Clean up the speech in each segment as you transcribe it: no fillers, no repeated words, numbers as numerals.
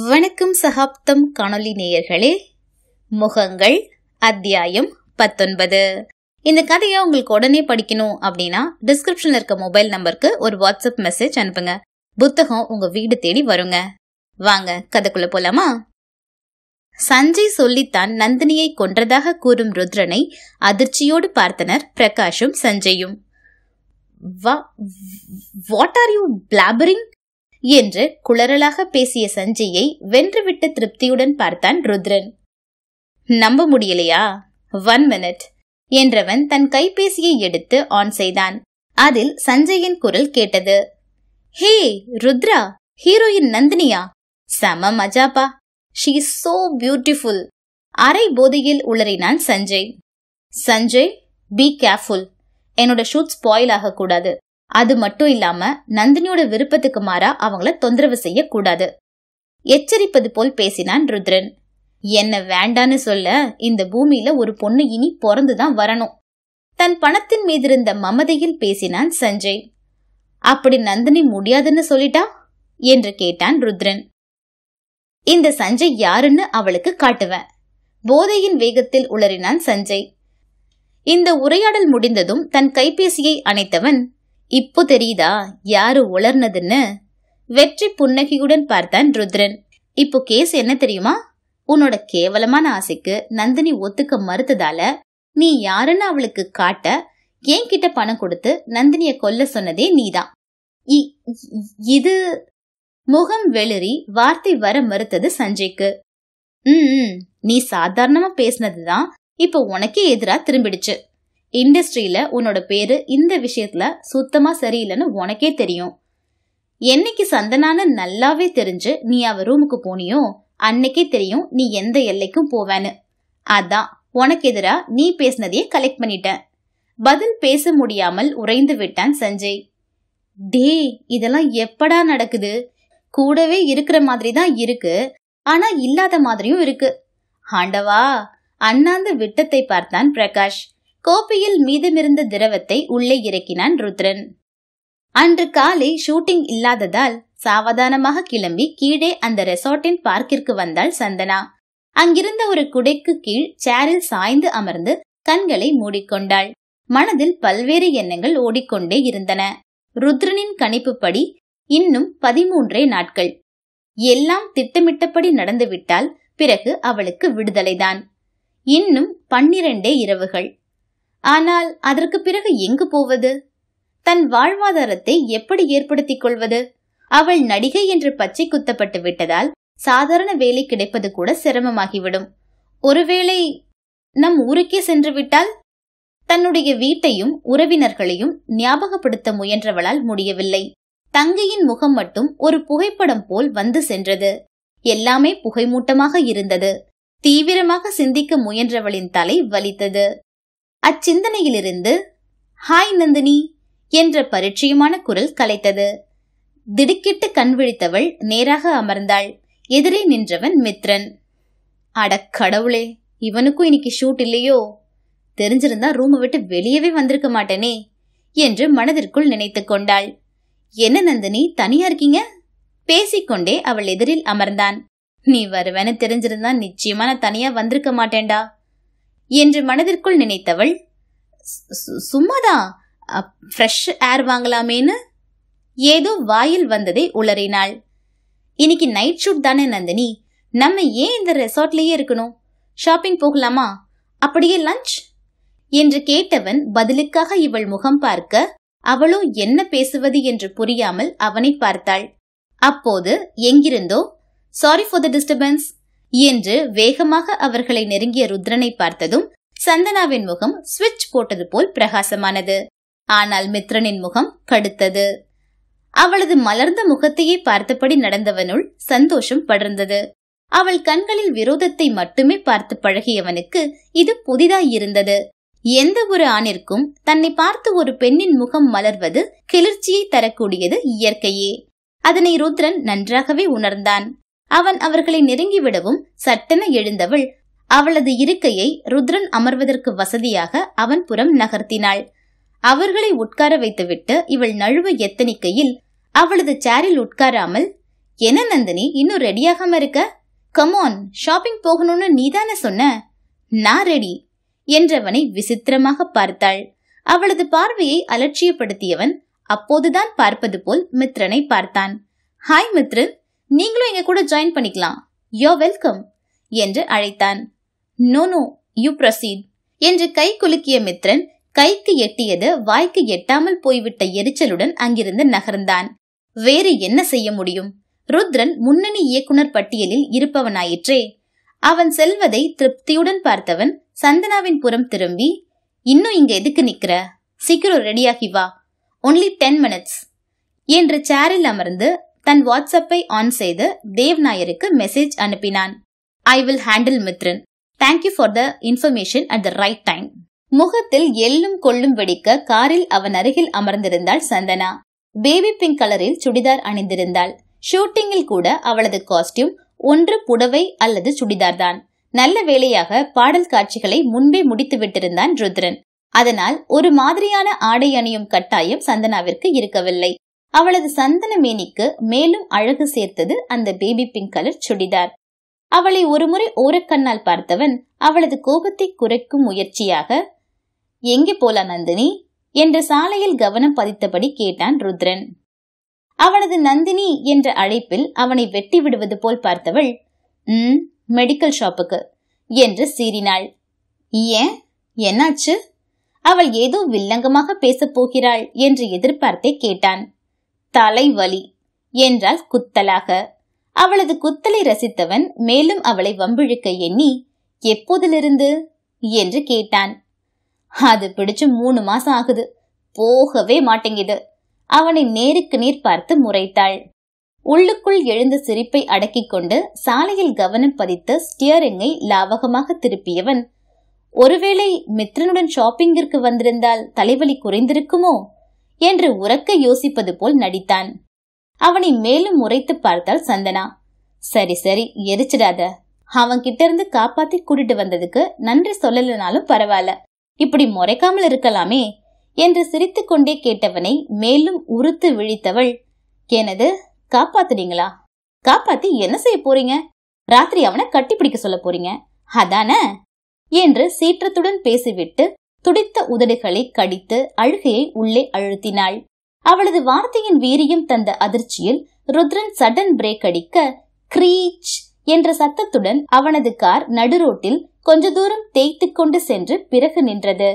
வணக்கம் சகாப்தம் காணொலி நேயர்களே. முகங்கள் அத்தியாயம் 19. இந்த கதையை உங்களுக்கு உடனே படிக்கணும் அப்படின்னா டிஸ்கிரிப்ஷன்ல இருக்க மொபைல் நம்பருக்கு ஒரு வாட்ஸ்அப் மெசேஜ் அனுப்புங்க. புத்தகம் உங்க வீடு தேடி வருங்க. வாங்க கதைக்குள்ள போலாமா? சஞ்சய் சொல்லித்தான் நந்தினியை கொன்றதாக கூறும் ருத்ரனை அதிர்ச்சியோடு பார்த்தனர் பிரகாஷும் சஞ்சயும். வாட் ஆர் யூ பிளாபரிங் என்று குளறலாக பேசிய சஞ்சயை வென்றுவிட்ட திருப்தியுடன் பார்த்தான் ருத்ரன். நம்ப முடியலையா? 1 minute என்றவன் தன் கைபேசியை எடுத்து ஆன் செய்தான். அதில் சஞ்சயின் குரல் கேட்டது. ஹே ருத்ரா, ஹீரோயின் நந்தினியா? செம மஜாப்பா, ஷீ இஸ் சோ பியூட்டிஃபுல். அரை போதையில் உளறினான் சஞ்சய். Sanjay, be careful. என்னோட ஷூட் ஸ்பாயில் ஆக கூடாது. அது மட்டும் இல்லாம நந்தினியோட விருப்பத்துக்கு மாறா அவங்கள தொந்தரவு செய்ய கூடாது. எச்சரிப்பது போல் பேசினான் ருத்ரன். என்ன வேண்டான்னு சொல்ல இந்த பூமியில ஒரு பொண்ணு இனி பிறந்துதான் வரணும். தன் பணத்தின் மீதிருந்த மமதையில் பேசினான் சஞ்சய். அப்படி நந்தினி முடியாதுன்னு சொல்லிட்டா என்று கேட்டான் ருத்ரன். இந்த சஞ்சய் யாருன்னு அவளுக்கு காட்டுவேன். போதையின் வேகத்தில் உளறினான் சஞ்சய். இந்த உரையாடல் முடிந்ததும் தன் கைபேசியை அணைத்தவன், இப்போ தெரியுதா யாரு உளர்னதுன்னு? வெற்றி புன்னகையுடன் பார்த்தான் ருத்ரன். இப்போ கேஸ் என்ன தெரியுமா? உன்னோட கேவலமான ஆசைக்கு நந்தினி ஒத்துக்க மறுத்ததால நீ யாருன்னு அவளுக்கு காட்ட என்கிட்ட பணம் கொடுத்து நந்தினிய கொல்ல சொன்னதே நீதான். இது முகம் வெளிரி வார்த்தை வர மறுத்தது சஞ்சய்க்கு. நீ சாதாரணமா பேசினதுதான் இப்போ உனக்கே எதிரா திரும்பிடுச்சு. இண்டஸ்ட்ரியில உன்னோட பேரு இந்த விஷயத்துல சுத்தமா சரியில்லைன்னு உனக்கே தெரியும். என்னைக்கு சந்தனான்னு நல்லாவே தெரிஞ்சு நீ அவ ரூமுக்கு போனியோ அன்னைக்கே தெரியும் நீ எந்த எல்லைக்கும் போவேன்னு. அதான் உனக்கு எதிரா நீ பேசினதையே கலெக்ட் பண்ணிட்டேன். பதில் பேச முடியாமல் உறைந்து விட்டான் சஞ்சய். டே, இதெல்லாம் எப்படா நடக்குது? கூடவே இருக்கிற மாதிரி தான் இருக்கு, ஆனா இல்லாத மாதிரியும் இருக்கு. ஆண்டவா, அண்ணாந்து விட்டத்தை பார்த்தான் பிரகாஷ். கோப்பையில் மீதமிருந்த திரவத்தை உள்ளே இறக்கினான் ருத்ரன். அன்று காலை ஷூட்டிங் இல்லாததால் சாவதானமாக கிளம்பி கீழே அந்த ரெசார்ட்டின் பார்க்கிற்கு வந்தாள் சந்தனா. அங்கிருந்த ஒரு குடைக்கு கீழ் சேரில் சாய்ந்து அமர்ந்து கண்களை மூடிக்கொண்டாள். மனதில் பல்வேறு எண்ணங்கள் ஓடிக்கொண்டே இருந்தன. ருத்ரனின் கணிப்புப்படி இன்னும் 13 நாட்கள். எல்லாம் திட்டமிட்டபடி நடந்துவிட்டால் பிறகு அவளுக்கு விடுதலைதான். இன்னும் 12 இரவுகள். ஆனால் அதற்கு பிறகு எங்கு போவது? தன் வாழ்வாதாரத்தை எப்படி ஏற்படுத்திக் கொள்வது? அவள் நடிகை என்று பச்சை குத்தப்பட்டு விட்டதால் சாதாரண வேலை கிடைப்பது கூட சிரமமாகிவிடும். ஒருவேளை நம் ஊருக்கே சென்று விட்டால்? தன்னுடைய வீட்டையும் உறவினர்களையும் ஞாபகப்படுத்த முயன்றவளால் முடியவில்லை. தங்கையின் முகம் மட்டும் ஒரு புகைப்படம் போல் வந்து சென்றது. எல்லாமே புகைமூட்டமாக இருந்தது. தீவிரமாக சிந்திக்க முயன்றவளின் தலை வலித்தது. அச்சிந்தனையிலிருந்து ஹாய் நந்தினி என்ற பரிச்சயமான குரல் கலைத்தது. திடுக்கிட்டு கண் விழித்தவள் நேராக அமர்ந்தாள். எதிரே நின்றவன் மித்ரன். அடக்கடவுளே, இவனுக்கும் இன்னைக்கு ஷூட் இல்லையோ? தெரிஞ்சிருந்தா ரூமை விட்டு வெளியவே வந்திருக்க மாட்டேனே என்று மனதிற்குள் நினைத்து கொண்டாள். என்ன நந்தினி, தனியா இருக்கீங்க? பேசிக்கொண்டே அவள் எதிரில் அமர்ந்தான். நீ வருவேன்னு தெரிஞ்சிருந்தா நிச்சயமா நான் தனியா வந்திருக்க மாட்டேன்டா என்று மனதிற்குள் நினைத்தவள், சும்மாதான் ஃப்ரெஷ் ஏர் வாங்கலாமேன்னு ஏதோ வாயில் வந்ததை உளறினாள். இன்னைக்கு நைட் ஷூட் தானே நந்தினி, நம்ம ஏன் இந்த ரெசார்ட்லயே இருக்கணும்? ஷாப்பிங் போகலாமா? அப்படியே லஞ்ச் என்று கேட்டவன் பதிலுக்காக இவள் முகம் பார்க்க அவளோ என்ன பேசுவது என்று புரியாமல் அவனை பார்த்தாள். அப்போது எங்கிருந்தோ சாரி ஃபார் த டிஸ்டர்பன்ஸ் என்று வேகமாக அவர்களை நெருங்கிய ருத்ரனை பார்த்ததும் சந்தனாவின் முகம் ஸ்விட்ச் போட்டது போல் பிரகாசமானது. ஆனால் மித்ரனின் முகம் கடுத்தது. அவளது மலர்ந்த முகத்தையே பார்த்தபடி நடந்தவனுள் சந்தோஷம் படர்ந்தது. அவள் கண்களில் விரோதத்தை மட்டுமே பார்த்து பழகியவனுக்கு இது புதிதாயிருந்தது. எந்த ஒரு ஆணிற்கும் தன்னை பார்த்து ஒரு பெண்ணின் முகம் மலர்வது கிளர்ச்சியை தரக்கூடியது இயற்கையே. அதனை ருத்ரன் நன்றாகவே உணர்ந்தான். அவன் அவர்களை நெருங்கிவிடவும் சட்டென எழுந்தவள் அவளது இருக்கையை ருத்ரன் அமர்வதற்கு வசதியாக அவன் புறம் நகர்த்தினாள். அவர்களை உட்கார வைத்துவிட்டு இவள் நழுவ எத்தனிக்கையில் அவளது சேரில் உட்காராமல் என்ன நந்தினி, இன்னும் ரெடியாகாம இருக்க? கமான், ஷாப்பிங் போகணும்னு நீதானே சொன்ன. நான் ரெடி என்றவனை விசித்திரமாக பார்த்தாள். அவளது பார்வையை அலட்சியப்படுத்தியவன் அப்போதுதான் பார்ப்பது போல் மித்ரனை பார்த்தான். ஹாய் மித்ரன், நீங்களும் எங்க கூட ஜாயின் பண்ணிக்கலாம். யூ வெல்கம் என்று அழைத்தான். நோ நோ, யூ ப்ரொசீட் என்று கை குலுக்கிய மித்ரன் கைக்கு எட்டியது வாய்க்கு எட்டாமல் போய்விட்ட எரிச்சலுடன் அங்கிருந்து நகர்ந்தான். வேறு என்ன செய்ய முடியும்? ருத்ரன் முன்னணி இயக்குனர் பட்டியலில் இருப்பவனாயிற்றே. அவன் செல்வதை திருப்தியுடன் பார்த்தவன் சந்தனாவின் புறம் திரும்பி, இன்னும் இங்க எதுக்கு நிக்கிற? சீக்கிரம் ரெடியாகி வா, ஒன்லி 10 minutes என்று சேரில் அமர்ந்து தன் வாட்ஸ்அப்பை ஆன் செய்து தேவ் நாயருக்கு மெசேஜ் அனுப்பினான். I will handle Mithran. Thank you for the information at the right time. முகத்தில் எள்ளும் கொள்ளும் வெடிக்க காரில் அவன் அருகில் அமர்ந்திருந்தாள் சந்தனா. பேபி பிங்க் கலரில் சுடிதார் அணிந்திருந்தாள். ஷூட்டிங்கில் கூட அவளது காஸ்டியூம் ஒன்று புடவை அல்லது சுடிதார் தான். நல்ல வேளையாக பாடல் காட்சிகளை முன்பே முடித்து விட்டிருந்தான் ருத்ரன். அதனால் ஒரு மாதிரியான ஆடை அணியும் கட்டாயம் சந்தனாவிற்கு இருக்கவில்லை. அவளது சந்தன மேனிக்கு மேலும் அழகு சேர்த்தது அந்த பேபி பிங்க் கலர் சுடிதார். அவளை ஒருமுறை ஓரக்கண்ணால் பார்த்தவன் அவளது கோபத்தை குறைக்கும் முயற்சியாக, எங்கே போலா நந்தினி என்ற சாலையில் கவனம் பதித்தபடி கேட்டான் ருத்ரன். அவனது நந்தினி என்ற அழைப்பில் அவனை வெட்டி விடுவது போல் பார்த்தவள், மெடிக்கல் ஷாப்புக்கு என்று சீறினாள். ஏன், என்னாச்சு? அவள் ஏதோ வில்லங்கமாக பேசப் போகிறாள் என்று எதிர்பார்த்தே கேட்டான். தலைவலி என்றாள் குத்தலாக. அவளது குத்தலை ரசித்தவன் மேலும் அவளை வம்பிழுக்க எண்ணி, எப்போதிலிருந்து என்று கேட்டான். அது பிடிச்சு 3 மாசம் ஆகுது, போகவே மாட்டேங்குது. அவனை நேருக்கு நேர் பார்த்து முறைத்தாள். உள்ளுக்குள் எழுந்த சிரிப்பை அடக்கிக் கொண்டு சாலையில் கவனம் பதித்து ஸ்டியரிங்கை லாவகமாக திருப்பியவன், ஒருவேளை மித்ரனுடன் ஷாப்பிங்கிற்கு வந்திருந்தால் தலைவலி குறைந்திருக்குமோ என்று உரக்க யோசிப்பது போல் நடித்தான். அவனை மேலும் முறைத்து பார்த்தாள் சந்தனா. சரி சரி, எரிச்சிடாத. அவன் கிட்ட இருந்து காப்பாத்தி கூட்டிட்டு வந்ததுக்கு நன்றி சொல்லலனாலும் பரவாயில்ல, இப்படி முறைக்காமல் இருக்கலாமே என்று சிரித்து கொண்டே கேட்டவனை மேலும் உறுத்து விழித்தவள், எனது காப்பாத்துறீங்களா? காப்பாத்தி என்ன செய்ய போறீங்க? ராத்திரி அவனை கட்டிப்பிடிக்க சொல்ல போறீங்க அதான என்று சீற்றத்துடன் பேசிவிட்டு துடித்த உதடுகளை கடித்து அழுகையை உள்ளே அழுத்தினாள். அவளது வார்த்தையின் வீரியம் தந்த அதிர்ச்சியில் ருத்ரன் சடன் பிரேக் அடிக்க கிரீச் என்ற சத்தத்துடன் அவனது கார் நடுரோட்டில் கொஞ்ச தூரம் தேய்த்து கொண்டு சென்று பிறகு நின்றது.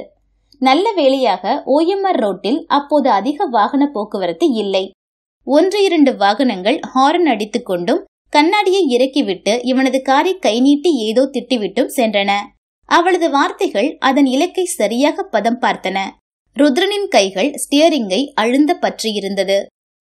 நல்ல வேளையாக OMR ரோட்டில் அப்போது அதிக வாகன போக்குவரத்து இல்லை. 1-2 வாகனங்கள் ஹாரன் அடித்துக் கொண்டும் கண்ணாடியை இறக்கிவிட்டு இவனது காரை கை நீட்டி ஏதோ திட்டிவிட்டும் சென்றன. அவளது வார்த்தைகள் அதன் இலக்கை சரியாக பதம் பார்த்தன. ருத்ரனின் கைகள் ஸ்டியரிங்கை அழுந்த பற்றியிருந்தது.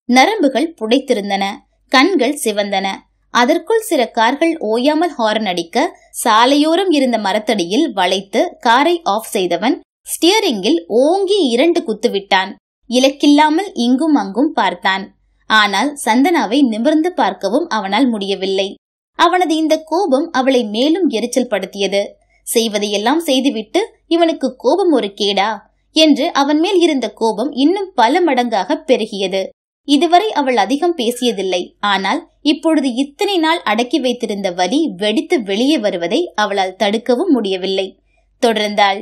நரம்புகள் புடைத்திருந்தன. கண்கள் சிவந்தன. அதற்குள் சில கார்கள் ஓயாமல் ஹாரன் அடிக்க சாலையோரம் இருந்த மரத்தடியில் வளைத்து காரை ஆஃப் செய்தவன் ஸ்டியரிங்கில் ஓங்கி 2 குத்துவிட்டான். இலக்கில்லாமல் இங்கும் அங்கும் பார்த்தான். ஆனால் சந்தனாவை நிமிர்ந்து பார்க்கவும் அவனால் முடியவில்லை. அவனது இந்த கோபம் அவளை மேலும் எரிச்சல் படுத்தியது. செய்வதையெல்லாம் செய்துவிட்டு இவனுக்கு கோபம் ஒரு கேடா என்று அவன் மேல் இருந்த கோபம் இன்னும் பல மடங்காக பெருகியது. இதுவரை அவள் அதிகம் பேசியதில்லை. ஆனால் இப்பொழுது இத்தனை நாள் அடக்கி வைத்திருந்த வலி வெடித்து வெளியே வருவதை அவளால் தடுக்கவும் முடியவில்லை. தொடர்ந்தாள்.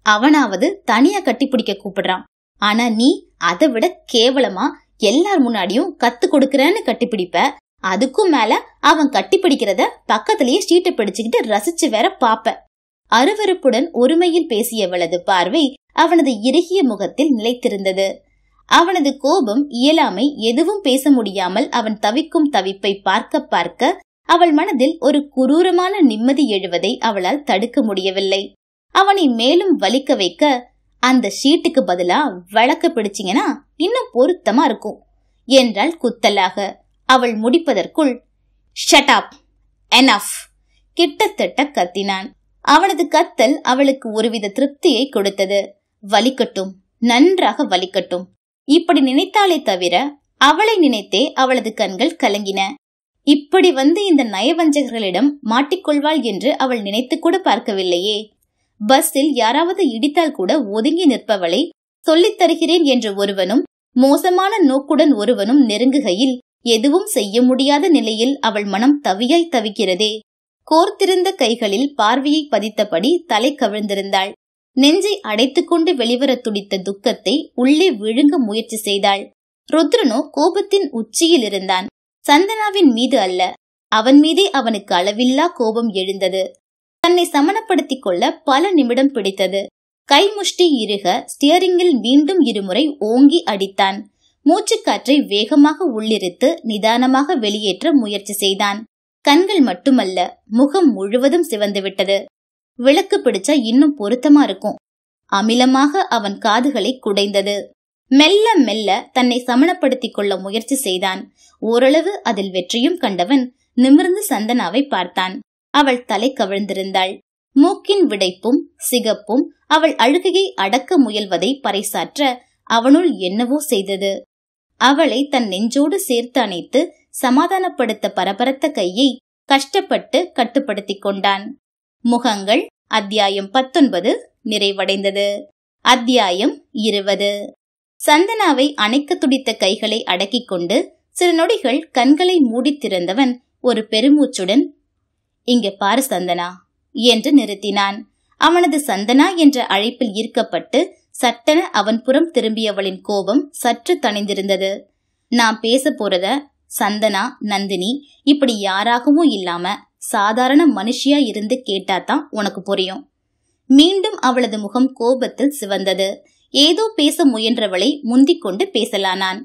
அவனாவது தனியா கட்டிப்பிடிக்க கூப்பிடுறான், ஆனா நீ அதை விட கேவலமா எல்லார் முன்னாடியும் கத்து கொடுக்கறன்னு கட்டிப்பிடிப்ப. அதுக்கும் மேல அவன் கட்டிப்பிடிக்கிறத பக்கத்திலேயே சீட்டை பிடிச்சுக்கிட்டு ரசிச்சு வேற பாப்ப. அருவருப்புடன் ஒருமையில் பேசியவளது பார்வை அவனது இறுகிய முகத்தில் நிலைத்திருந்தது. அவனது கோபம், இயலாமை, எதுவும் பேச முடியாமல் அவன் தவிக்கும் தவிப்பை பார்க்க பார்க்க அவள் மனதில் ஒரு குரூரமான நிம்மதி எழுவதை அவளால் தடுக்க முடியவில்லை. அவனை மேலும் வலிக்க வைக்க, அந்த ஷீட்டுக்கு பதிலா வழக்க பிடிச்சிங்கன்னா இன்னும் பொருத்தமா இருக்கும் என்றாள் குத்தலாக. அவள் முடிப்பதற்குள் ஷட் அப், எனஃப் கிட்டத்தட்ட கத்தினான். அவனது கத்தல் அவளுக்கு ஒருவித திருப்தியை கொடுத்தது. வலிக்கட்டும், நன்றாக வலிக்கட்டும், இப்படி நினைத்தாலே தவிர அவளை நினைத்தே அவளது கண்கள் கலங்கின. இப்படி வந்து இந்த நயவஞ்சகர்களிடம் மாட்டிக்கொள்வாள் என்று அவள் நினைத்து கூட பார்க்கவில்லையே. பஸ்ஸில் யாராவது இடித்தால் கூட ஒதுங்கி நிற்பவளை சொல்லித் தருகிறேன் என்று ஒருவனும் மோசமான நோக்குடன் ஒருவனும் நெருங்குகையில் எதுவும் செய்ய முடியாத நிலையில் அவள் மனம் தவியாய் தவிக்கிறதே. கோர்த்திருந்த கைகளில் பார்வையை பதித்தபடி தலை கவிழ்ந்திருந்தாள். நெஞ்சை அடைத்துக்கொண்டு வெளிவர துடித்த துக்கத்தை உள்ளே விழுங்க முயற்சி செய்தாள். ருத்ரனோ கோபத்தின் உச்சியில் இருந்தான். சந்தனாவின் மீது அல்ல, அவன் மீதே அவனுக்கு அளவில்லா கோபம் எழுந்தது. தன்னை சமணப்படுத்திக் கொள்ள பல நிமிடம் பிடித்தது. கைமுஷ்டி இறுக ஸ்டியரிங்கில் மீண்டும் இருமுறை ஓங்கி அடித்தான். மூச்சுக்காற்றை வேகமாக உள்ளிருத்து நிதானமாக வெளியேற்ற முயற்சி செய்தான். கண்கள் மட்டுமல்ல, முகம் முழுவதும் சிவந்துவிட்டது. விளக்கு பிடிச்சா இன்னும் பொருத்தமா இருக்கும். அமிலமாக அவன் காதுகளை குடைந்தது. மெல்ல மெல்ல தன்னை சமணப்படுத்திக் கொள்ள முயற்சி செய்தான். ஓரளவு அதில் வெற்றியும் கண்டவன் நிமிர்ந்து சந்தனாவை பார்த்தான். அவள் தலை கவிழ்ந்திருந்தாள். மூக்கின் விடைப்பும் சிகப்பும் அவள் அழுகையை அடக்க முயல்வதை பறைசாற்ற அவனுள் என்னவோ செய்தது. அவளை தன் நெஞ்சோடு சேர்த்து அணைத்து சமாதானப்படுத்த பரபரத்த கையை கஷ்டப்பட்டு கட்டுப்படுத்திக் கொண்டான். முகங்கள் அத்தியாயம் 19 நிறைவடைந்தது. அத்தியாயம் 20. சந்தனாவை அணைக்க துடித்த கைகளை அடக்கிக் கொண்டு சில நொடிகள் கண்களை மூடி திறந்தவன் ஒரு பெருமூச்சுடன், இங்க பாரு சந்தனா என்று நிறுத்தினான். அவனது சந்தனா என்ற அழைப்பில் ஈர்க்கப்பட்டு சட்டென அவன் புறம் திரும்பியவளின் கோபம் சற்று தணிந்திருந்தது. நான் பேச போறத சந்தனா, நந்தினி இப்படி யாராகவும் இல்லாம சாதாரண மனுஷியா இருந்து கேட்டாதான் உனக்கு புரியும். மீண்டும் அவளது முகம் கோபத்தில் சிவந்தது. ஏதோ பேச முயன்றவளை முந்திக் கொண்டு பேசலானான்.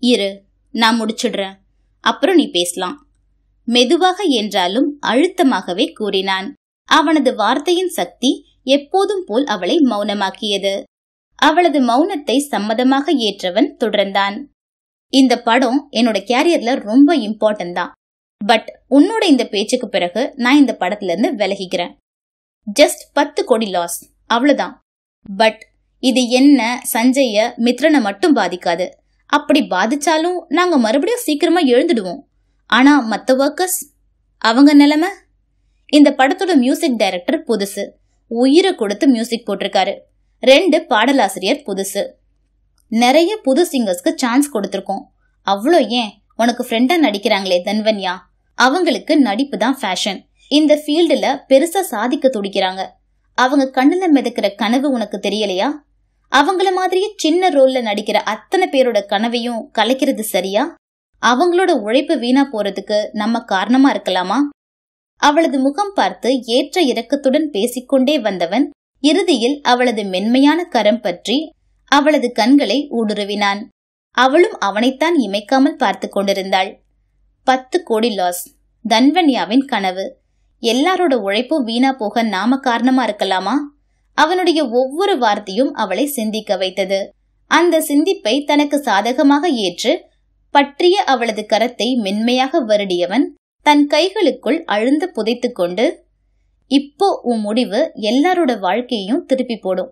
இரு, நான் முடிச்சிடுறேன், அப்புறம் நீ பேசலாம். மெதுவாக என்றாலும் அழுத்தமாகவே கூறினான். அவனது வார்த்தையின் சக்தி எப்போதும் போல் அவளை மௌனமாக்கியது. அவளது மௌனத்தை சம்மதமாக ஏற்றவன் தொடர்ந்தான். இந்த படம் என்னோட கேரியர்ல ரொம்ப இம்பார்ட்டன்ட் தான். பட் உன்னோட இந்த பேச்சுக்கு பிறகு நான் இந்த படத்துல இருந்து விலகிக்கிறேன். ஜஸ்ட் 10 கோடி லாஸ், அவ்வளவுதான். பட் இது என்ன, சஞ்சய, மித்ரனை மட்டும் பாதிக்காது. அப்படி பாதிச்சாலும் நாங்க மறுபடியும் சீக்கிரமா எழுந்துடுவோம். ஆனா மத்த ஒர்க்கர்ஸ், அவங்க நிலைமை? இந்த படத்தோட மியூசிக் டைரக்டர் புதுசு, உயிரை கொடுத்து மியூசிக் போட்டிருக்காரு. 2 பாடலாசிரியர் புதுசு. நிறைய புது சிங்கர்ஸ்க்கு சான்ஸ் கொடுத்திருக்கோம். அவ்வளோ ஏன், உனக்கு ஃப்ரெண்டா நடிக்கிறாங்களே தன்வன்யா, அவங்களுக்கு நடிப்பு தான் ஃபேஷன். இந்த ஃபீல்டுல பெருசா சாதிக்க துடிக்கிறாங்க. அவங்க கண்ணுல மிதக்கிற கனவு உனக்கு தெரியலையா? அவங்கள மாதிரியே சின்ன ரோல்ல நடிக்கிற அத்தனை பேரோட கனவையும் கலைக்கிறது சரியா? அவங்களோட உழைப்பு வீணா போறதுக்கு நம்ம காரணமா இருக்கலாமா? அவளது முகம் பார்த்து ஏற்ற இறக்கத்துடன் பேசிக்கொண்டே வந்தவன் இறுதியில் அவளது மென்மையான கரம் பற்றி அவளது கண்களை ஊடுருவினான். அவளும் அவனைத்தான் இமைக்காமல் பார்த்து கொண்டிருந்தாள். 10 கோடி லாஸ், தன்வன்யாவின் கனவு. எல்லாரோட உழைப்பும் வீணா போக நாம காரணமா இருக்கலாமா? அவனுடைய ஒவ்வொரு வார்த்தையும் அவளை சிந்திக்க வைத்தது. அந்த சிந்திப்பை தனக்கு சாதகமாக ஏற்று பற்றிய அவளது கரத்தை மென்மையாக வருடியவன் தன் கைகளுக்குள் அழுந்த புதைத்து கொண்டு, இப்போ உன் முடிவு எல்லாரோட வாழ்க்கையையும் திருப்பி போடும்.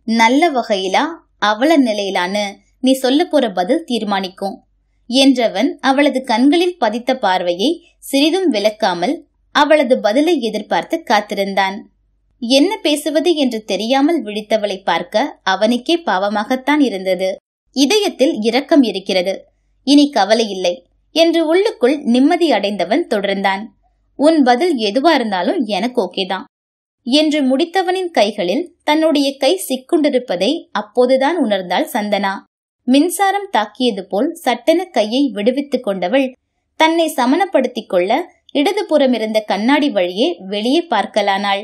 நல்ல வகையிலா அவள நிலையிலான்னு நீ சொல்ல போற பதில் தீர்மானிக்கும் என்றவன் அவளது கண்களில் பதித்த பார்வையை சிறிதும் விலக்காமல் அவளது பதிலை எதிர்பார்த்து காத்திருந்தான். என்ன பேசுவது என்று தெரியாமல் விழித்தவளை பார்க்க அவனுக்கே பாவமாகத்தான் இருந்தது. இதயத்தில் இரக்கம் இருக்கிறது, இனி கவலை இல்லை என்று உள்ளுக்குள் நிம்மதி அடைந்தவன் தொடர்ந்தான். உன் பதில் எதுவா இருந்தாலும் எனக்கு ஓகேதான் என்று முடித்தவனின் கைகளில் தன்னுடைய கை சிக்குண்டிருப்பதை அப்போதுதான் உணர்ந்தாள் சந்தனா. மின்சாரம் தாக்கியது போல் சட்டென கையை விடுவித்துக் கொண்டவள் தன்னை சமணப்படுத்திக் கொள்ள இடதுபுறம் இருந்த கண்ணாடி வழியே வெளியே பார்க்கலானாள்.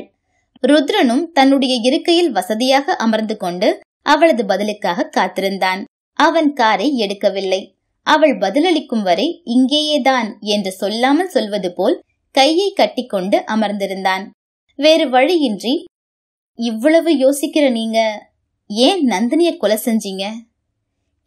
ருத்ரனும் தன்னுடைய இருக்கையில் வசதியாக அமர்ந்து கொண்டு அவளது பதிலுக்காக காத்திருந்தான். அவன் காரை எடுக்கவில்லை. அவள் பதிலளிக்கும் வரை இங்கேயேதான் என்று சொல்லாமல் சொல்வது போல் கையை கட்டிக்கொண்டு அமர்ந்திருந்தான். வேறு வழியின்றி, இவ்வளவு யோசிக்கிற நீங்க ஏன் நந்தினிய கொலை செஞ்சீங்க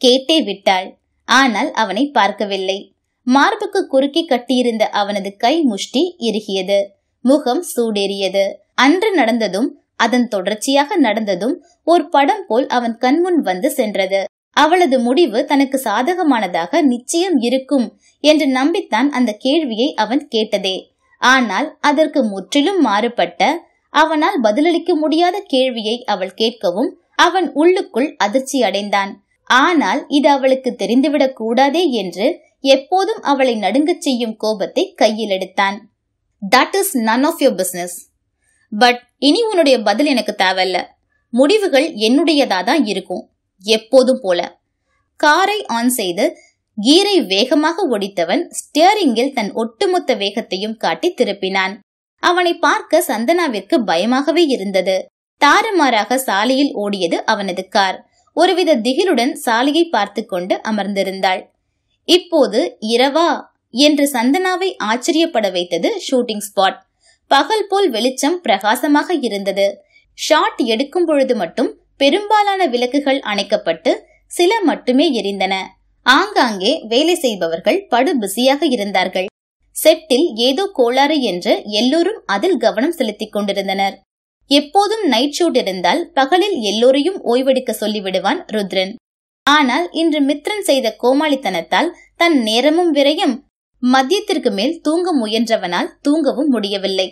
கேட்டே விட்டாள். ஆனால் அவனை பார்க்கவில்லை. மார்புக்கு குறுக்கி கட்டியிருந்த அவனது கை முஷ்டி இறுகியது. முகம் சூடேறியது. அன்று நடந்ததும் அதன் தொடர்ச்சியாக நடந்ததும் ஒரு படம் போல் அவன் கண்முன் வந்து சென்றது. அவளது முடிவு தனக்கு சாதகமானதாக நிச்சயம் இருக்கும் என்று நம்பித்தான் அந்த கேள்வியை அவன் கேட்டதே. ஆனால் அதற்கு முற்றிலும் மாறுபட்ட, அவனால் பதிலளிக்க முடியாத கேள்வியை அவள் கேட்கவும் அவன் உள்ளுக்குள் அதிர்ச்சி அடைந்தான். ஆனால் இது அவளுக்கு தெரிந்துவிடக் கூடாதே என்று எப்போதும் அவளை நடுங்கச் செய்யும் கோபத்தை கையில் எடுத்தான். That is none of your business. But இனி உன்னுடைய பதில் எனக்கு தேவையில்ல. முடிவுகள் என்னுடையதாதான் இருக்கும், எப்போதும் போல. காரை ஆன் செய்து கீரை வேகமாக ஒடித்தவன் ஸ்டியரிங்கில் தன் ஒட்டுமொத்த வேகத்தையும் காட்டி திருப்பினான். அவனை பார்க்க சந்தனாவிற்கு பயமாகவே இருந்தது. தாறுமாறாக சாலையில் ஓடியது அவனது கார். ஒருவித திகிலுடன் சாலையை பார்த்து கொண்டு அமர்ந்திருந்தாள். இப்போது இரவா என்று சந்தனாவை ஆச்சரியப்பட வைத்தது ஷூட்டிங் ஸ்பாட். பகல் போல் வெளிச்சம் பிரகாசமாக இருந்தது. ஷாட் எடுக்கும் பொழுது மட்டும் பெரும்பாலான விளக்குகள் அணைக்கப்பட்டு சில மட்டுமே எரிந்தன. ஆங்காங்கே வேலை செய்பவர்கள் படு பிஸியாக இருந்தார்கள். செட்டில் ஏதோ கோளாறு என்று எல்லோரும் அதில் கவனம் செலுத்திக் கொண்டிருந்தனர். எப்போதும் நைட் ஷூட் இருந்தால் பகலில் எல்லோரையும் ஓய்வெடுக்க சொல்லிவிடுவான் ருத்ரன். ஆனால் இன்று மித்ரன் செய்த கோமாளித்தனத்தால் தன் நேரமும் விரயம். மதியத்திற்கு மேல் தூங்க முயன்றவனால் தூங்கவும் முடியவில்லை.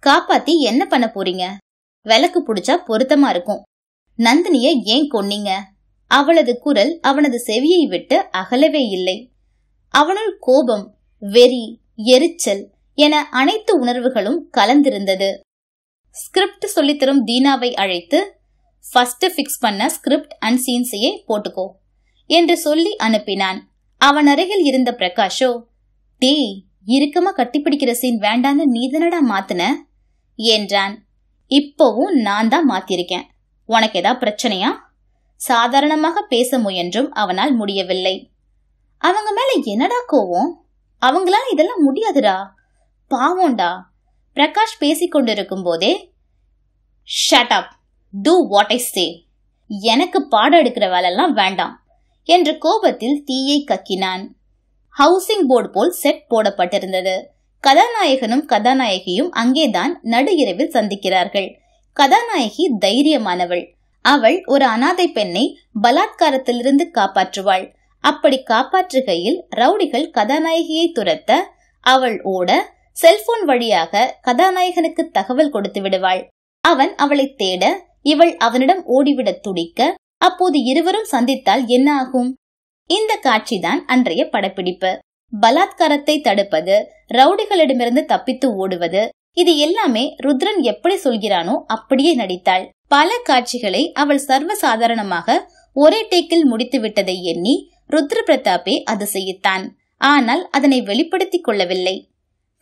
காப்பாத்தி என்ன பண்ண போறீங்க? விளக்கு புடிச்சா பொருத்தமா இருக்கும். நந்தினிய ஏன் கொன்னீங்க? அவளது குரல் அவனது செவியை விட்டு அகலவே இல்லை. அவனுள் கோபம், வெறி, எரிச்சல் என அனைத்து உணர்வுகளும் கலந்திருந்தது. ஸ்கிரிப்ட் சொல்லித்தரும் தீனாவை அழைத்து ஃபர்ஸ்ட் ஃபிக்ஸ் பண்ண ஸ்கிரிப்ட் அண்ட் சீன்ஸையே போட்டுக்கோ என்று சொல்லி அனுப்பினான். அவன் அருகில் இருந்த பிரகாஷோ, டேய், இறுக்கமா கட்டிப்பிடிக்கிற சீன் வேண்டான்னு நீதனடா மாத்துன என்றான். இப்போவும் நான் தான் மாத்திருக்கேன். உனக்கு ஏதா பிரச்சனையா? சாதாரணமாக பேச முயன்றும் அவனால் முடியவில்லை. அவங்க மேல என்னடா கோவம்? அவங்களால இதெல்லாம் முடியாதுடா, பாவோண்டா. பிரகாஷ் பேசிக் கொண்டிருக்கும் போதே, shut up, do what I say, எனக்கு பாடம் எடுக்கிற வேலைலாம் வேண்டாம் என்ற கோபத்தில் தீயை கக்கினான். ஹவுசிங் போர்டு போல் செட் போடப்பட்டிருந்தது. கதாநாயகனும் கதாநாயகியும் அங்கேதான் நடு இரவில் சந்திக்கிறார்கள். கதாநாயகி தைரியமானவள். அவள் ஒரு அனாதை பெண்ணை பலாத்காரத்திலிருந்து காப்பாற்றுவாள். அப்படி காப்பாற்றுகையில் ரவுடிகள் கதாநாயகியை துரத்த அவள் ஓட செல்போன் வழியாக கதாநாயகனுக்கு தகவல் கொடுத்து விடுவாள். அவன் அவளை தேட இவள் அவனிடம் ஓடிவிட துடிக்க, அப்போது இருவரும் சந்தித்தால் என்ன ஆகும்? இந்த காட்சிதான் அன்றைய படப்பிடிப்பு. பலாத்காரத்தை தடுப்பது, ரவுடிகளிடமிருந்து தப்பித்து ஓடுவது, இது எல்லாமே ருத்ரன் எப்படி சொல்கிறானோ அப்படியே நடித்தாள். பல காட்சிகளை அவள் சர்வசாதாரணமாக ஒரே டேக்கில் முடித்து விட்டதை எண்ணி ருத்ர பிரதாப்பே அதிசயித்தான். ஆனால் அதனை வெளிப்படுத்திக் கொள்ளவில்லை.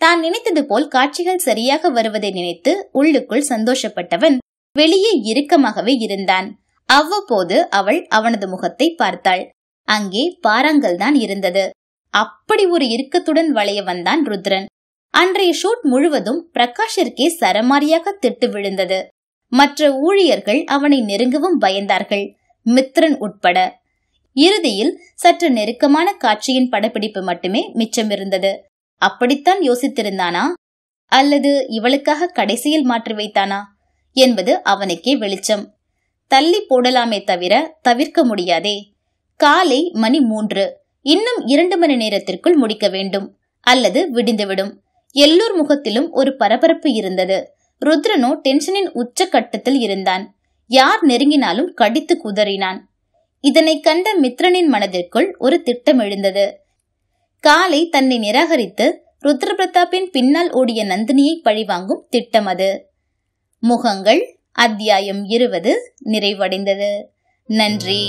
தான் நினைத்தது போல் காட்சிகள் சரியாக வருவதை நினைத்து உள்ளுக்குள் சந்தோஷப்பட்டவன் வெளியே இறுக்கமாகவே இருந்தான். அவ்வப்போது அவள் அவனது முகத்தை பார்த்தாள். அங்கே பாறாங்கல் தான் இருந்தது. அப்படி ஒரு இறுக்கத்துடன் வளைய வந்தான் ருத்ரன். அன்றைய ஷூட் முழுவதும் பிரகாஷிற்கே சரமாரியாக திட்டு விழுந்தது. மற்ற ஊழியர்கள் அவனை நெருங்கவும் பயந்தார்கள், மித்ரன் உட்பட. இறுதியில் சற்று நெருக்கமான காட்சியின் படப்பிடிப்பு மட்டுமே மிச்சமிருந்தது. அப்படித்தான் யோசித்திருந்தானா, அல்லது இவளுக்காக கடைசியில் மாற்றி வைத்தானா என்பது அவனுக்கே வெளிச்சம். தள்ளி போடலாமே தவிர தவிர்க்க முடியாதே. காலை மணி 3. இன்னும் 2 மணி நேரத்திற்குள் முடிக்க வேண்டும், அல்லது விடிந்துவிடும். எல்லோர் முகத்திலும் ஒரு பரபரப்பு இருந்தது. ருத்ரனோ டென்ஷனின் உச்ச கட்டத்தில் இருந்தான். யார் நெருங்கினாலும் கடித்து குதறினான். இதனை கண்ட மித்ரனின் மனதிற்குள் ஒரு திட்டம் எழுந்தது. காலை தன்னை நிராகரித்து ருத்ர பிரதாப்பின் பின்னால் ஓடிய நந்தினியை பழிவாங்கும் திட்டம் அது. முகங்கள் அத்தியாயம் 20 நிறைவடைந்தது. நன்றி.